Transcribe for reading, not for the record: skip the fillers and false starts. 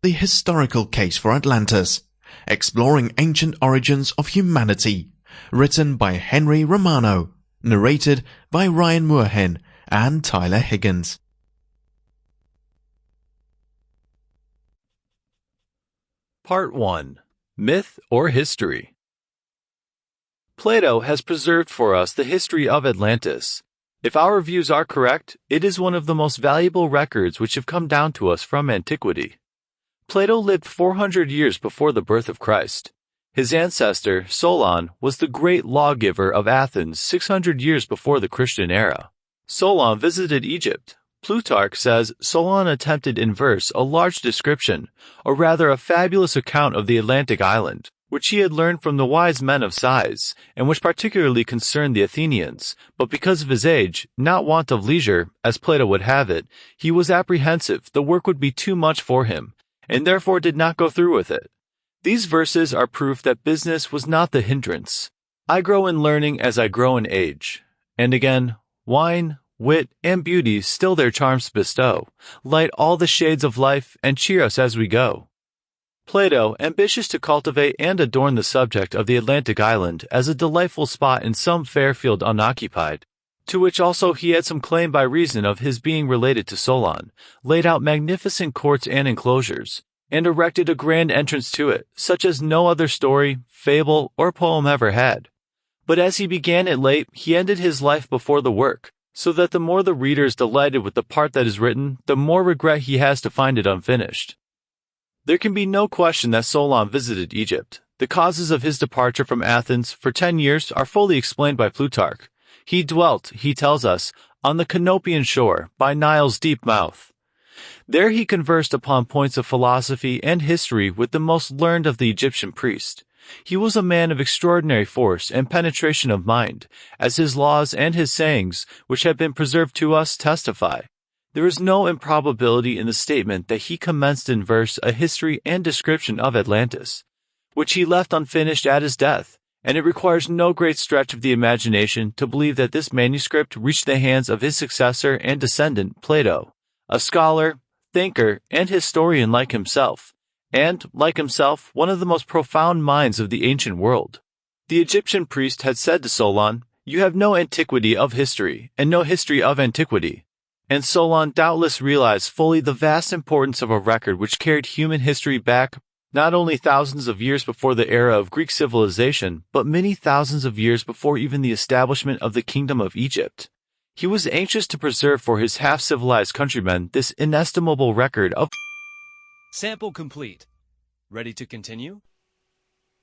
The Historical Case for Atlantis, Exploring Ancient Origins of Humanity, written by Henry Romano, narrated by Ryan Moorhen and Tyler Higgins. Part 1. Myth or History. Plato has preserved for us the history of Atlantis. If our views are correct, it is one of the most valuable records which have come down to us from antiquity. Plato lived 400 years before the birth of Christ. His ancestor, Solon, was the great lawgiver of Athens 600 years before the Christian era. Solon visited Egypt. Plutarch says Solon attempted in verse a large description, or rather a fabulous account of the Atlantic island, which he had learned from the wise men of Sais, and which particularly concerned the Athenians, but because of his age, not want of leisure, as Plato would have it, he was apprehensive the work would be too much for him, and therefore did not go through with it. These verses are proof that business was not the hindrance. I grow in learning as I grow in age. And again, wine, wit, and beauty still their charms bestow, light all the shades of life, and cheer us as we go. Plato, ambitious to cultivate and adorn the subject of the Atlantic island as a delightful spot in some fair field unoccupied, to which also he had some claim by reason of his being related to Solon, laid out magnificent courts and enclosures, and erected a grand entrance to it, such as no other story, fable, or poem ever had. But as he began it late, he ended his life before the work, so that the more the reader is delighted with the part that is written, the more regret he has to find it unfinished. There can be no question that Solon visited Egypt. The causes of his departure from Athens for 10 years are fully explained by Plutarch. He dwelt, he tells us, on the Canopian shore, by Nile's deep mouth. There he conversed upon points of philosophy and history with the most learned of the Egyptian priests. He was a man of extraordinary force and penetration of mind, as his laws and his sayings, which have been preserved to us, testify. There is no improbability in the statement that he commenced in verse a history and description of Atlantis, which he left unfinished at his death, and it requires no great stretch of the imagination to believe that this manuscript reached the hands of his successor and descendant, Plato, a scholar, thinker, and historian like himself, and, like himself, one of the most profound minds of the ancient world. The Egyptian priest had said to Solon, "You have no antiquity of history, and no history of antiquity." And Solon doubtless realized fully the vast importance of a record which carried human history back not only thousands of years before the era of Greek civilization, but many thousands of years before even the establishment of the Kingdom of Egypt. He was anxious to preserve for his half-civilized countrymen this inestimable record of... Sample complete. Ready to continue?